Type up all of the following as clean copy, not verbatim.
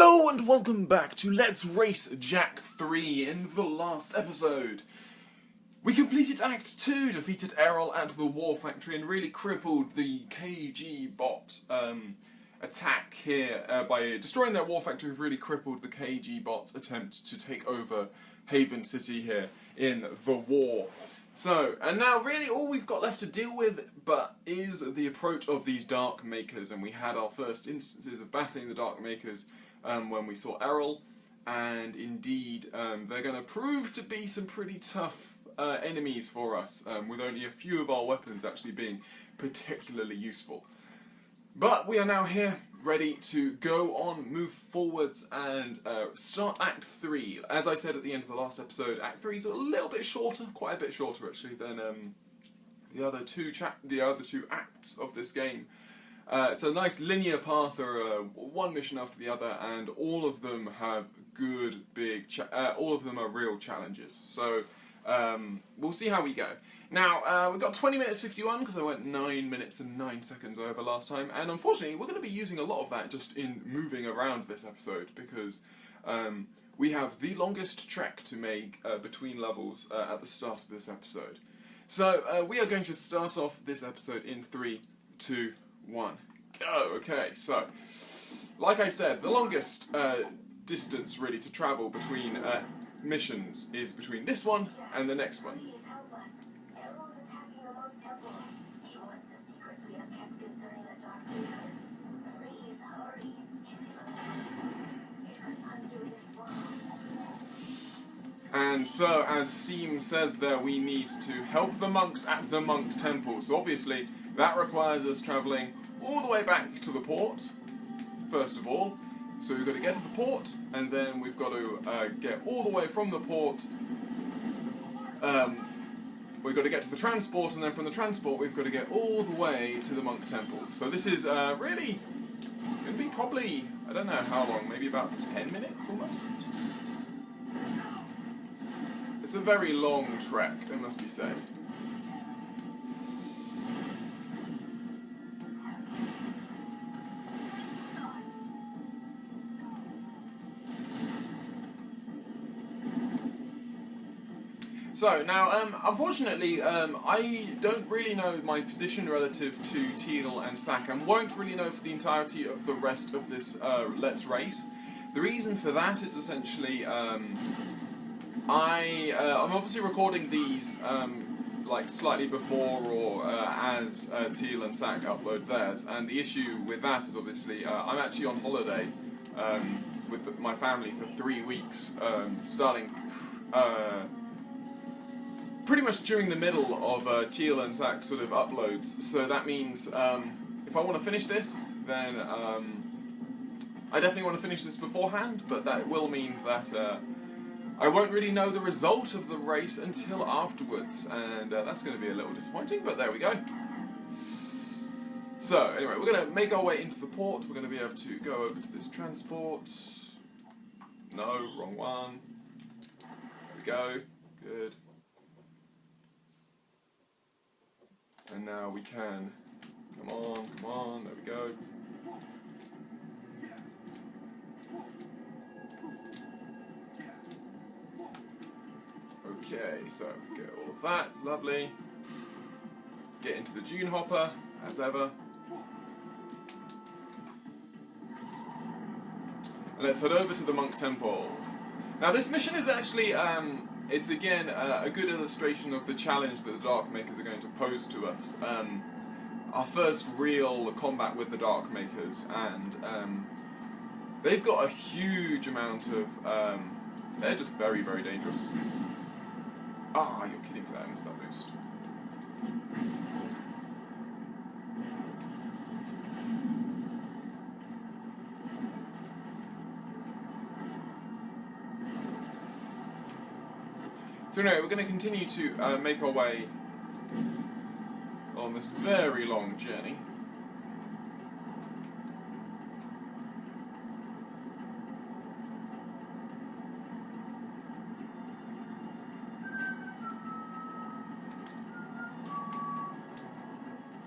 Hello and welcome back to Let's Race Jack 3. In the last episode, we completed Act 2, defeated Errol at the War Factory and really crippled the KG bot attack here by destroying their War Factory. We've really crippled the KG bot's attempt to take over Haven City here in the war. So, and now really all we've got left to deal with is the approach of these Dark Makers, and we had our first instances of battling the Dark Makers when we saw Errol, and indeed they're going to prove to be some pretty tough enemies for us, with only a few of our weapons actually being particularly useful. But we are now here, ready to go on, move forwards, and start Act 3. As I said at the end of the last episode, Act 3 is a little bit shorter, quite a bit shorter actually, than the other two acts of this game. It's a nice linear path, or one mission after the other, and all of them have good, big, all of them are real challenges. So we'll see how we go. Now, we've got 20 minutes 51, because I went 9 minutes and 9 seconds over last time, and unfortunately we're going to be using a lot of that just in moving around this episode, because we have the longest trek to make between levels at the start of this episode. So, we are going to start off this episode in 3, 2, 1, go! Okay, so, like I said, the longest distance really to travel between missions is between this one and the next one. And so, as Seam says there, we need to help the monks at the monk temple. So obviously, that requires us travelling all the way back to the port, first of all. So we've got to get to the port, and then we've got to get all the way from the port. We've got to get to the transport, and then from the transport we've got to get all the way to the monk temple. So this is really going to be probably, I don't know how long, maybe about 10 minutes almost? It's a very long trek, it must be said. So, now, unfortunately, I don't really know my position relative to Teal and Sac, and won't really know for the entirety of the rest of this Let's Race. The reason for that is essentially, I'm obviously recording these like slightly before or as Teal and Sac upload theirs, and the issue with that is obviously I'm actually on holiday with my family for 3 weeks, starting pretty much during the middle of Teal and Sac's sort of uploads. So that means if I want to finish this, then I definitely want to finish this beforehand, but that will mean that I won't really know the result of the race until afterwards, and that's going to be a little disappointing, but there we go. So, anyway, we're going to make our way into the port. We're going to be able to go over to this transport. No, wrong one. There we go. Good. And now we can. Come on, there we go. Okay, so get all of that, lovely. Get into the Dune Hopper, as ever. And let's head over to the Monk Temple. Now this mission is actually, it's again a good illustration of the challenge that the Dark Makers are going to pose to us. Our first real combat with the Dark Makers, and they've got a huge amount of, they're just very, very dangerous. Ah, you're kidding me there, I missed that boost. So anyway, we're going to continue to make our way on this very long journey.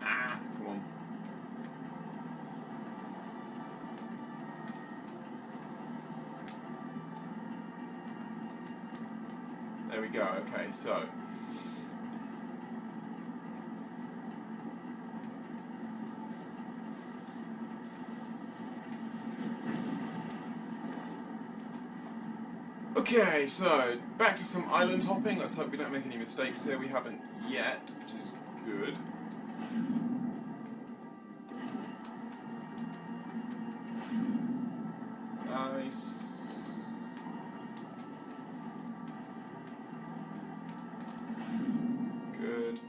Come on. we go. Okay, so. Okay, so back to some island hopping. Let's hope we don't make any mistakes here. We haven't yet, which is good. Nice. Good.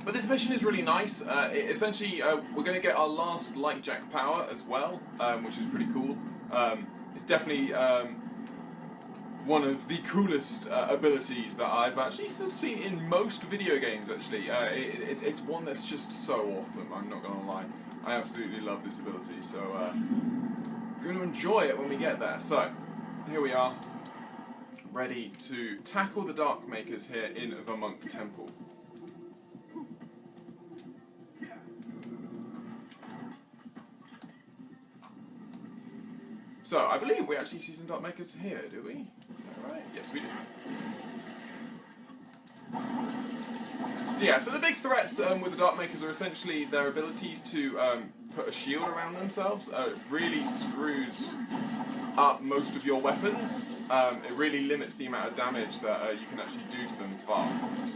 But this mission is really nice. Essentially, we're going to get our last light jack power as well, which is pretty cool. It's definitely one of the coolest abilities that I've actually sort of seen in most video games, actually. It's one that's just so awesome, I'm not going to lie. I absolutely love this ability, so I'm going to enjoy it when we get there. So, here we are, ready to tackle the Dark Makers here in the Monk Temple. So, I believe we actually see some Dark Makers here, do we? Is that right? Yes, we do. So yeah, so the big threats with the Dark Makers are essentially their abilities to put a shield around themselves. It really screws up most of your weapons. It really limits the amount of damage that you can actually do to them fast.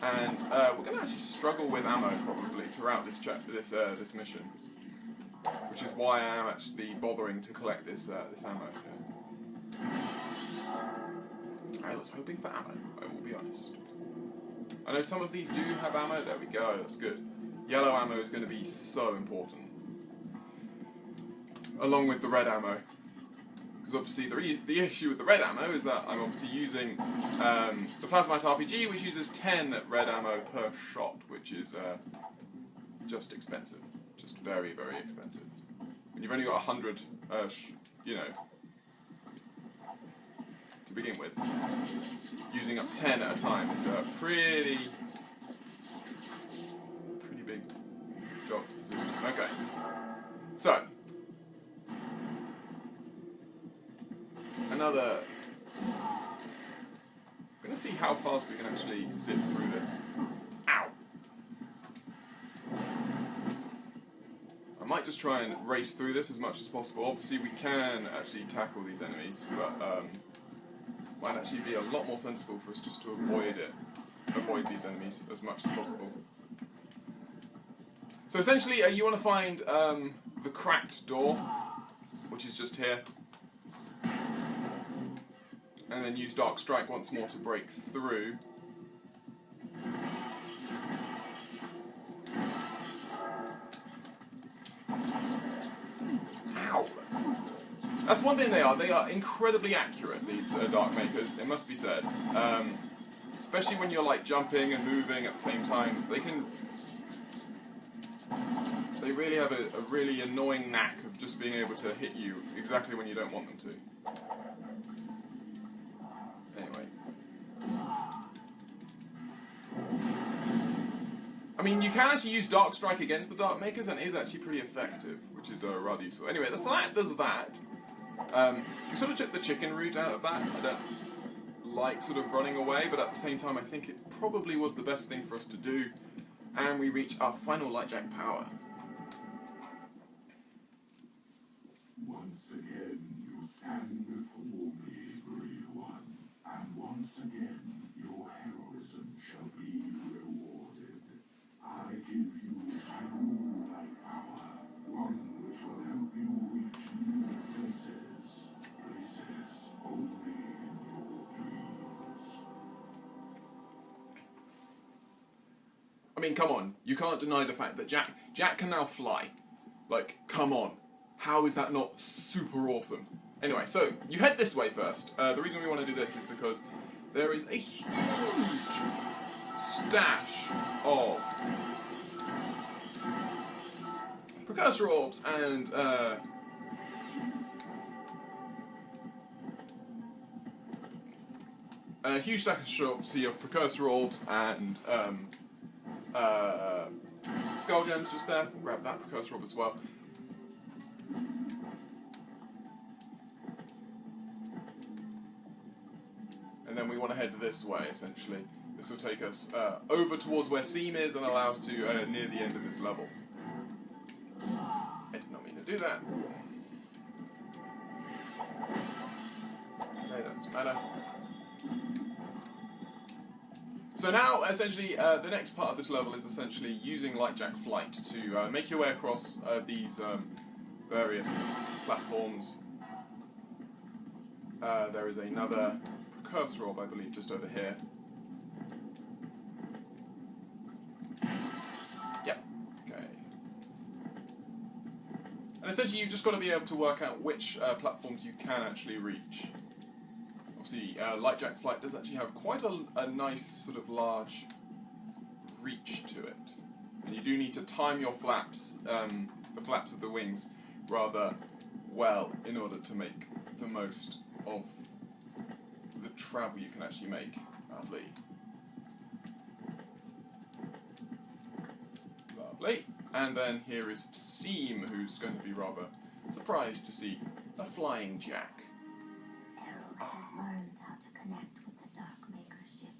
And we're going to actually struggle with ammo probably throughout this this mission. Which is why I am actually bothering to collect this ammo. I was hoping for ammo, I will be honest. I know some of these do have ammo, there we go, that's good. Yellow ammo is going to be so important. Along with the red ammo. Because obviously the issue with the red ammo is that I'm obviously using the Plasmite RPG, which uses 10 red ammo per shot, which is just expensive. Just very, very expensive. When you've only got 100, you know, to begin with, using up 10 at a time is a pretty big job to the system. Okay, so another. I'm going to see how fast we can actually zip through this. Ow! I might just try and race through this as much as possible. Obviously we can actually tackle these enemies, but might actually be a lot more sensible for us just to avoid these enemies as much as possible. So essentially you want to find the cracked door, which is just here, and then use Dark Strike once more to break through. Ow! That's one thing they are incredibly accurate, these Dark Makers, it must be said. Especially when you're like jumping and moving at the same time, they really have a really annoying knack of just being able to hit you exactly when you don't want them to. Anyway. I mean, you can actually use Dark Strike against the Dark Makers, and it is actually pretty effective, which is rather useful. Anyway, that does that. You sort of took the chicken route out of that. I don't like sort of running away, but at the same time I think it probably was the best thing for us to do. And we reach our final light jack power. Once again you stand before me, Grey One, and once again your heroism shall be rewarded. I give you a new light power, one which will help you reach new places, places only in your dreams. I mean, come on, you can't deny the fact that Jack can now fly. Like, come on. How is that not super awesome? Anyway, so you head this way first. The reason we want to do this is because there is a huge stash of precursor orbs and A huge stack of precursor orbs and skull gems just there. Grab that precursor orb as well. And then we want to head this way, essentially. This will take us over towards where Seam is and allow us to near the end of this level. I did not mean to do that. Okay, that doesn't matter. So now, essentially, the next part of this level is essentially using Lightjack Flight to make your way across these various platforms. There is another precursor orb, I believe, just over here. Yep. Okay. And essentially, you've just got to be able to work out which platforms you can actually reach. Obviously, Lightjack Flight does actually have quite a nice sort of large reach to it. And you do need to time your flaps, the flaps of the wings, rather well in order to make the most of the travel you can actually make. Lovely. Lovely. And then here is Seam, who's going to be rather surprised to see a flying jack. Has learned how to connect with the Darkmaker's ship.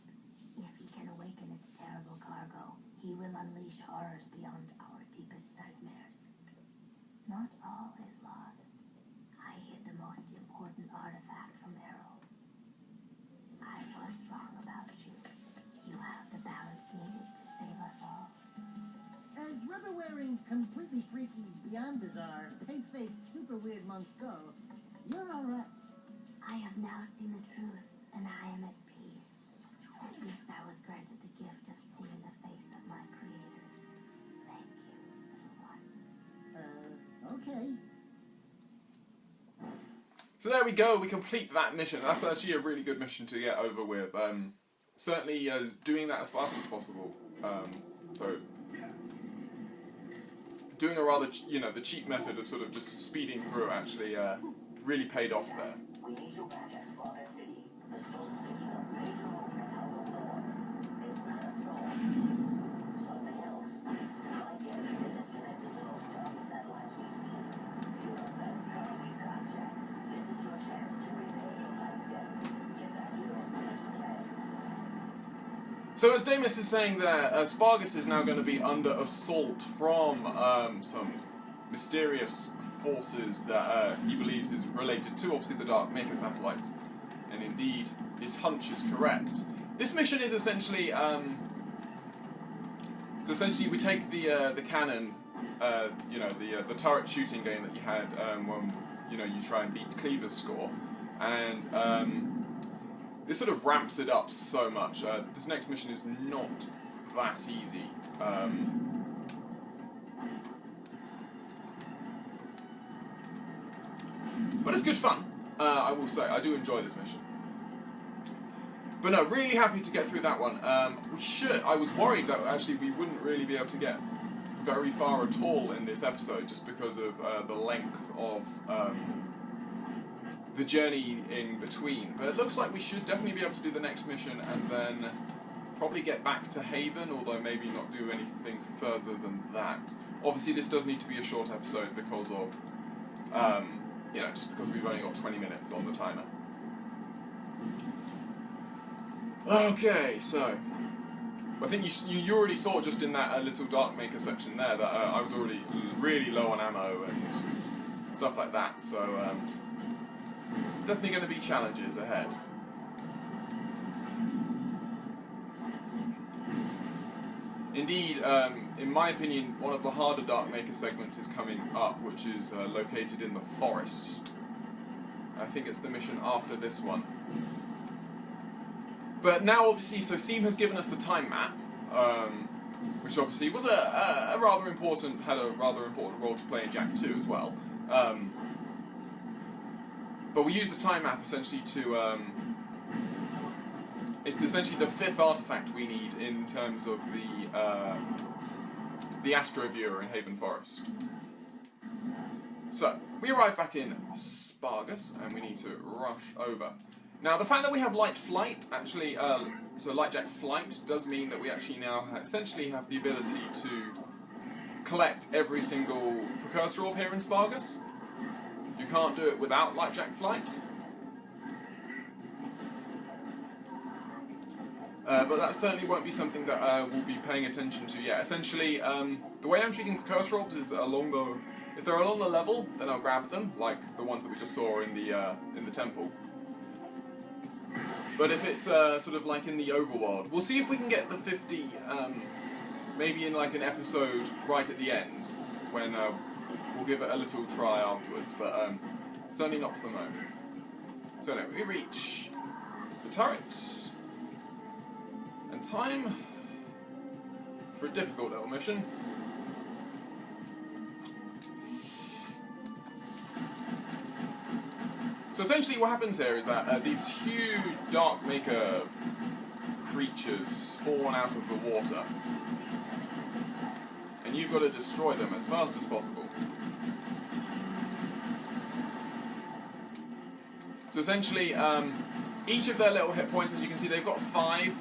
If he can awaken its terrible cargo, he will unleash horrors beyond our deepest nightmares. Not all is lost. I hid the most important artifact from Errol. I was wrong about you. You have the balance needed to save us all. As rubber-wearing, completely freaky, beyond bizarre, pig-faced, super weird monks go, you're alright. I have now seen the truth, and I am at peace. At least I was granted the gift of seeing the face of my creators. Thank you, little one. Okay. So there we go, we complete that mission. That's actually a really good mission to get over with. Certainly doing that as fast as possible. So doing a rather, the cheap method of sort of just speeding through actually really paid off there. We need you back at Sparta City. The stone's picking up major movement out of the door. It's not a stone, it's something else. My guess is it's connected to those dumb satellites we've seen. You're the best cover we've got, Jack. This is your chance to repay your life debt. Get back here as soon as you can. So as Damus is saying there, Spargus is now going to be under assault from some mysterious forces that he believes is related to, obviously, the Darkmaker satellites. And indeed, his hunch is correct. This mission is essentially, we take the cannon, the turret shooting game that you had when, you try and beat Cleaver's score, and this sort of ramps it up so much. This next mission is not that easy. But it's good fun, I will say. I do enjoy this mission. But no, really happy to get through that one. I was worried that actually we wouldn't really be able to get very far at all in this episode just because of the length of the journey in between. But it looks like we should definitely be able to do the next mission and then probably get back to Haven, although maybe not do anything further than that. Obviously this does need to be a short episode because of just because we've only got 20 minutes on the timer. Okay, so I think you already saw just in that little Darkmaker section there that I was already really low on ammo and stuff like that, so it's definitely going to be challenges ahead. Indeed, in my opinion, one of the harder Darkmaker segments is coming up, which is located in the forest. I think it's the mission after this one. But now, obviously, so Seam has given us the time map, which obviously was had a rather important role to play in Jak 2 as well. But we use the time map essentially to it's essentially the fifth artifact we need in terms of the Astro Viewer in Haven Forest. So, we arrive back in Spargus, and we need to rush over. Now, the fact that we have light flight, actually, so lightjack flight, does mean that we actually now essentially have the ability to collect every single precursor orb here in Spargus. You can't do it without lightjack flight. But that certainly won't be something that we'll be paying attention to yet. Essentially, the way I'm treating precursor orbs is if they're along the level, then I'll grab them, like the ones that we just saw in the temple. But if it's sort of like in the overworld, we'll see if we can get the 50, maybe in like an episode right at the end, when we'll give it a little try afterwards, but certainly not for the moment. So no, we reach the turret, and time for a difficult little mission. So essentially what happens here is that these huge Darkmaker creatures spawn out of the water. And you've got to destroy them as fast as possible. So essentially, each of their little hit points, as you can see, they've got 5.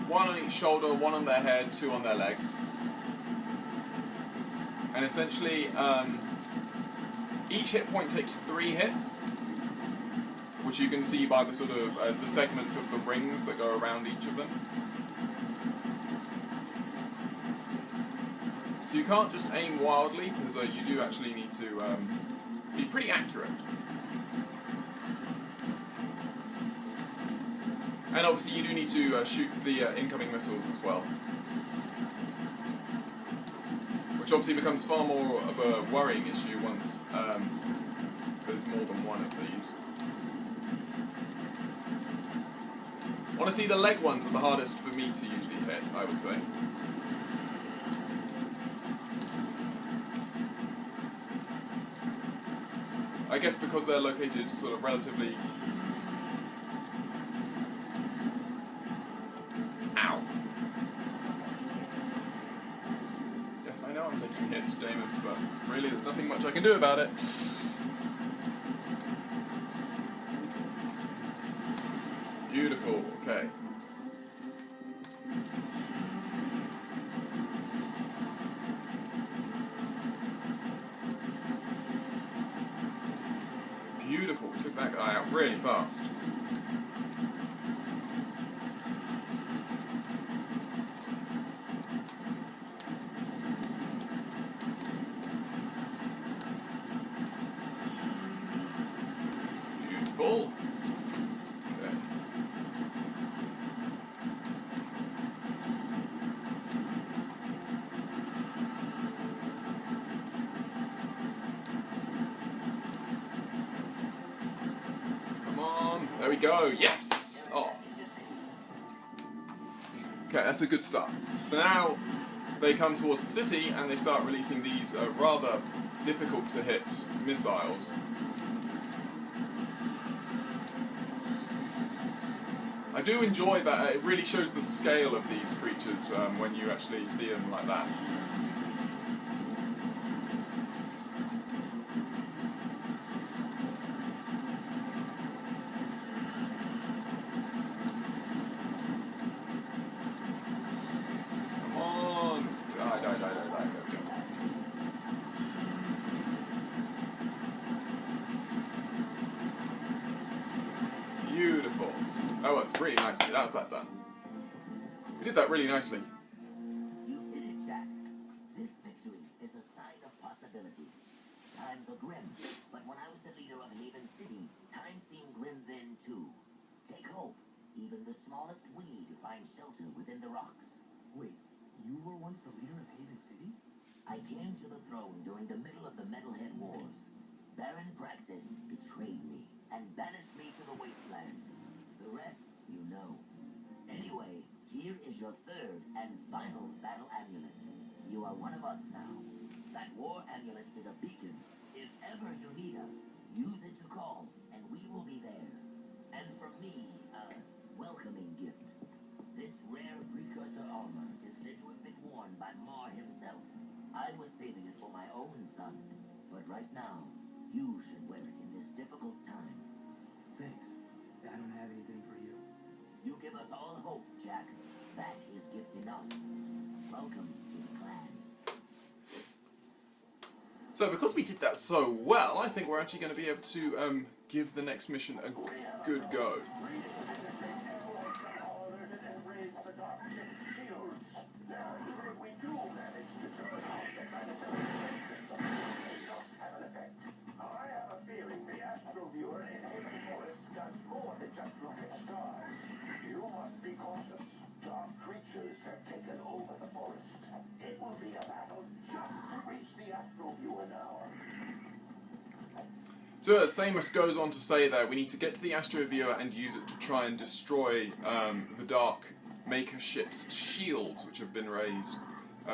1 on each shoulder, 1 on their head, 2 on their legs. And essentially, each hit point takes 3 hits, which you can see by the sort of the segments of the rings that go around each of them. So you can't just aim wildly, because you do actually need to be pretty accurate. And obviously you do need to shoot the incoming missiles as well. Which obviously becomes far more of a worrying issue once there's more than one of these. Honestly, the leg ones are the hardest for me to usually hit, I would say. I guess because they're located sort of relatively... Ow. Yes, I know I'm taking hits, James, but really there's nothing much I can do about it. Beautiful, okay. Beautiful, we took that guy out really fast. Beautiful. Okay. Come on, there we go, yes! Oh. Okay, that's a good start. So now they come towards the city and they start releasing these rather difficult to hit missiles. I do enjoy that, it really shows the scale of these creatures when you actually see them like that. Come on! Die. Go. Beautiful. That worked really nicely. That's that done. We did that really nicely. You did it, Jack. This victory is a sign of possibility. Times are grim, but when I was the leader of Haven City, times seemed grim then too. Take hope. Even the smallest weed finds shelter within the rocks. Wait, you were once the leader of Haven City? I came to the throne during the middle of the Metalhead Wars. Baron Praxis betrayed me and banished me to the wasteland. The rest, you know. Anyway, here is your 3rd and final battle amulet. You are one of us now. That war amulet is a beacon. If ever you need us, use it to call, and we will be there. And from me, a welcoming gift. This rare precursor armor is said to have been worn by Mar himself. I was saving it for my own son, but right now, you should wear it in this difficult time. Thanks. I don't us all hope, Jack. That is gift enough. Welcome to the clan. So because we did that so well, I think we're actually going to be able to give the next mission a good go. You must be cautious. Dark creatures have taken over the forest. It will be a battle just to reach the astro viewer now. So Samus goes on to say that we need to get to the astro viewer and use it to try and destroy the Dark Maker ship's shields, which have been raised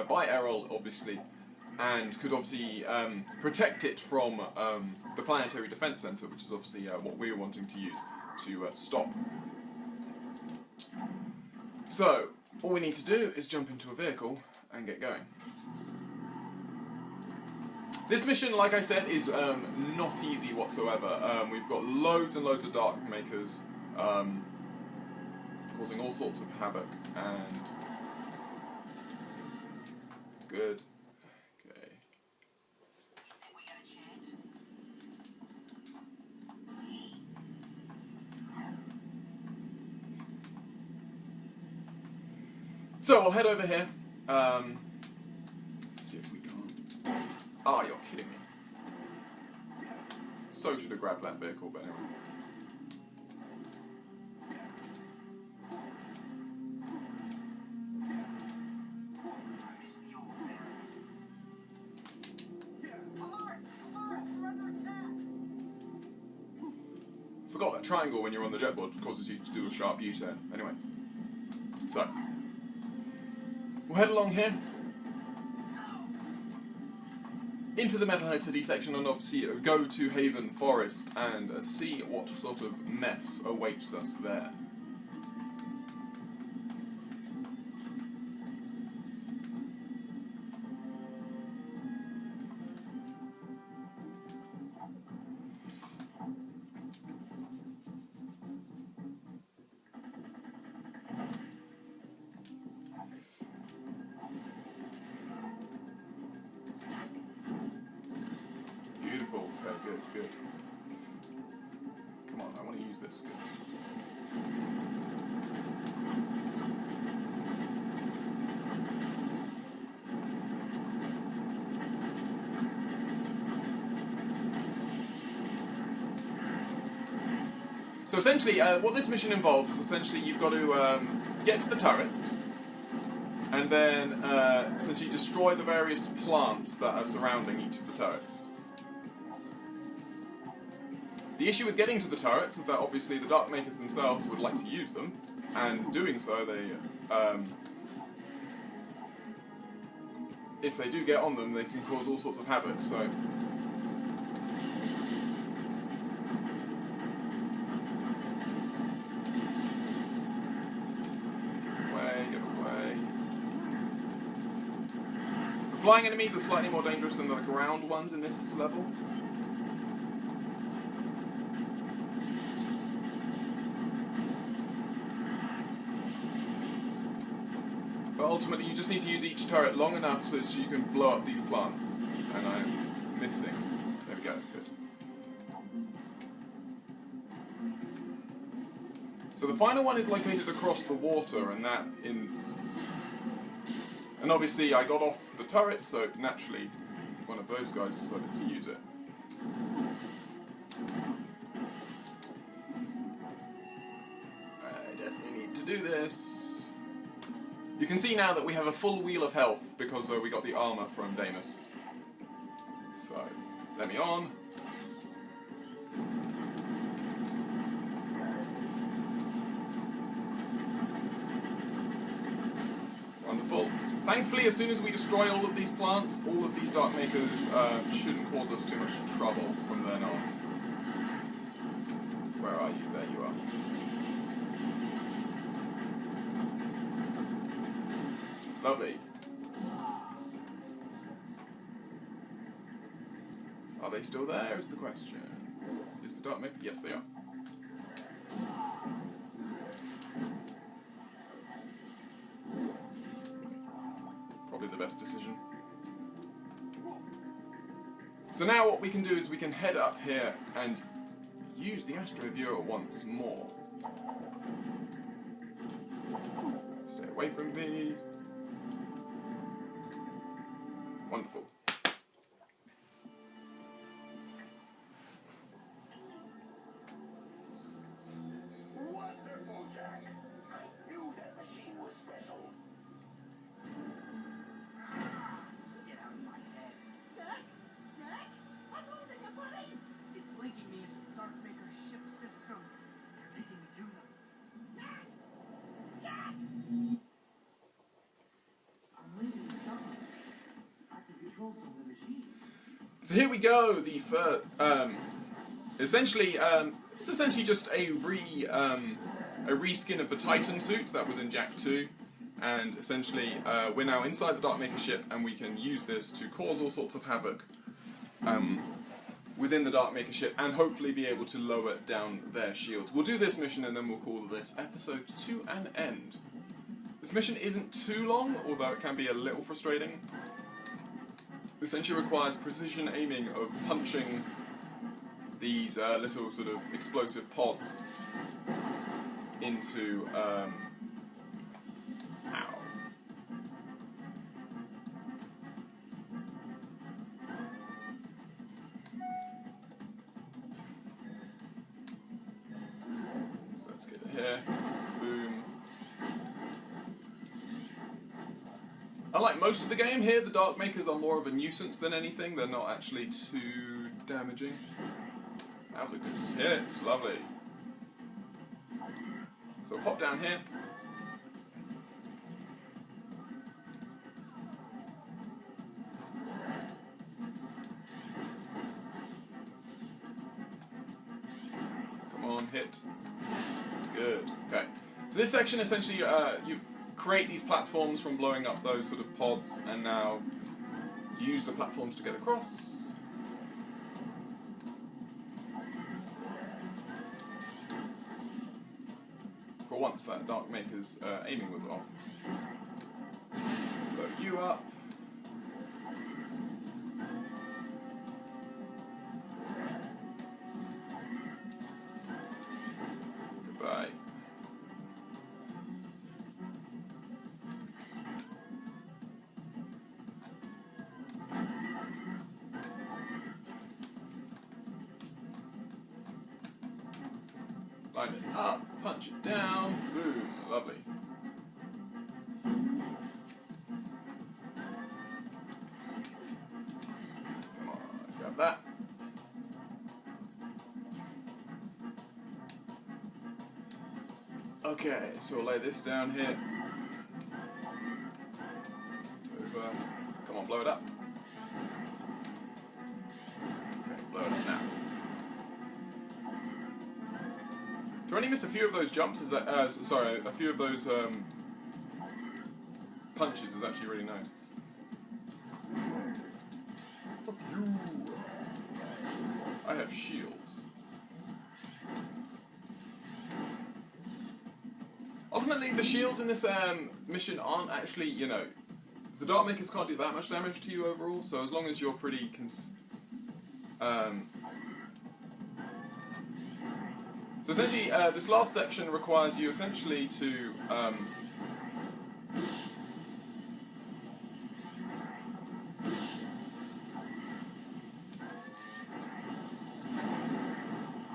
by Errol, obviously, and could obviously protect it from the Planetary Defense Center, which is obviously what we're wanting to use to stop. So, all we need to do is jump into a vehicle and get going. This mission, like I said, is not easy whatsoever. We've got loads and loads of Dark Makers causing all sorts of havoc, and good. Okay. Think we got a chance? So we'll head over here. See if we can't. Oh, you're kidding me. So should have grabbed that vehicle, but anyway. Forgot that triangle when you're on the jetboard causes you to do a sharp U-turn. Anyway. So. We'll head along here. Into the Metalhead City section and obviously go to Haven Forest and see what sort of mess awaits us there. Beautiful. Okay, good, good. Come on, I want to use this. Good. So essentially, what this mission involves is essentially you've got to get to the turrets, and then essentially destroy the various plants that are surrounding each of the turrets. The issue with getting to the turrets is that obviously the Dark Makers themselves would like to use them, and doing so they, if they do get on them, they can cause all sorts of havoc, so... Get away. The flying enemies are slightly more dangerous than the ground ones in this level. But ultimately, you just need to use each turret long enough so you can blow up these plants. And I'm missing. There we go, good. So the final one is located across the water, and that in... And obviously I got off the turret, so naturally one of those guys decided to use it. I definitely need to do this. You can see now that we have a full wheel of health because we got the armor from Damus. So, let me on. Wonderful. Thankfully, as soon as we destroy all of these plants, all of these Dark Makers shouldn't cause us too much trouble from then on. Where are you? There you are. Lovely. Are they still there, is the question. Is the Dark Maker? Yes, they are. best decision. So now what we can do is we can head up here and use the Astro Viewer once more. Stay away from me. Wonderful. Wonderful, Jack. I knew that machine was special. Get out of my head. Jack? Jack? I'm losing you, buddy! It's linking me into the Darkmaker ship systems. They're taking me to them. Jack! Jack! I'm linking the Darkmaker. I can control some of the machine. So here we go. The first, essentially, it's essentially just a reskin of the Titan suit that was in Jack 2, and essentially we're now inside the Darkmaker ship, and we can use this to cause all sorts of havoc within the Darkmaker ship, and hopefully be able to lower down their shields. We'll do this mission, and then we'll call this episode to an end. This mission isn't too long, although it can be a little frustrating. Essentially requires precision aiming of punching these little sort of explosive pods into ow. So let's get it here. Boom. Unlike most of the game here, the Darkmakers are more of a nuisance than anything. They're not actually too damaging. That was a good hit. Lovely. So we'll pop down here. Come on, hit. Good. Okay. So this section essentially, you create these platforms from blowing up those sort of pods, and now use the platforms to get across. For once, that Darkmaker's aiming was off. Blow you up. Goodbye. Line it up, punch it down, boom, lovely. Come on, grab that. Okay, so we'll lay this down here. Over. Come on, blow it up. Okay, blow it up now. To only miss a few of those jumps is that, sorry, a few of those punches is actually really nice. Fuck you. I have shields. Ultimately, the shields in this mission aren't actually, you know, the Darkmakers can't do that much damage to you overall. So as long as you're pretty so essentially, this last section requires you essentially to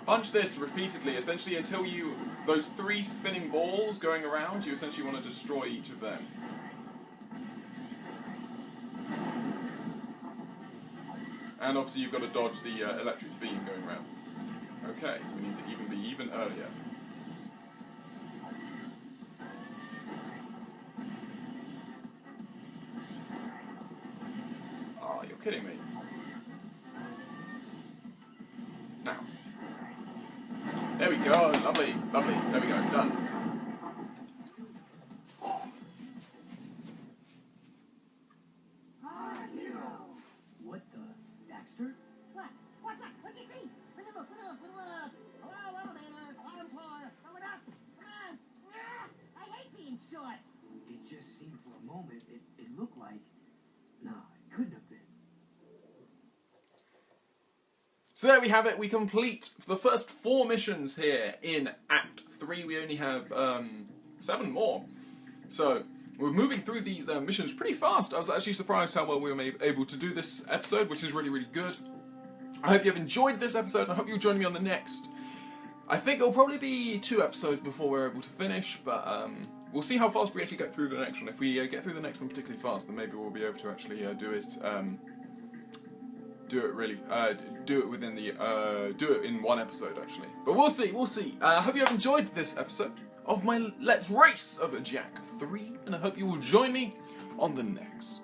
punch this repeatedly, essentially until those 3 spinning balls going around, you essentially want to destroy each of them. And obviously you've got to dodge the electric beam going around. Okay, so we need to be even earlier. Oh, you're kidding me. Now. There we go, lovely, lovely. There we go, done. What the? Daxter? What? What'd you see? Let me look. Hello, man. Bottom floor. Coming up. Come on. I hate being short. It just seemed for a moment, it looked like So there we have it. We complete the first 4 missions here in Act 3. We only have 7 more. So we're moving through these missions pretty fast. I was actually surprised how well we were able to do this episode, which is really, really good. I hope you have enjoyed this episode, and I hope you'll join me on the next. I think it'll probably be 2 episodes before we're able to finish, but we'll see how fast we actually get through the next one. If we get through the next one particularly fast, then maybe we'll be able to actually do it in 1 episode actually. But we'll see. I hope you have enjoyed this episode of my Let's Race of Jak 3, and I hope you will join me on the next.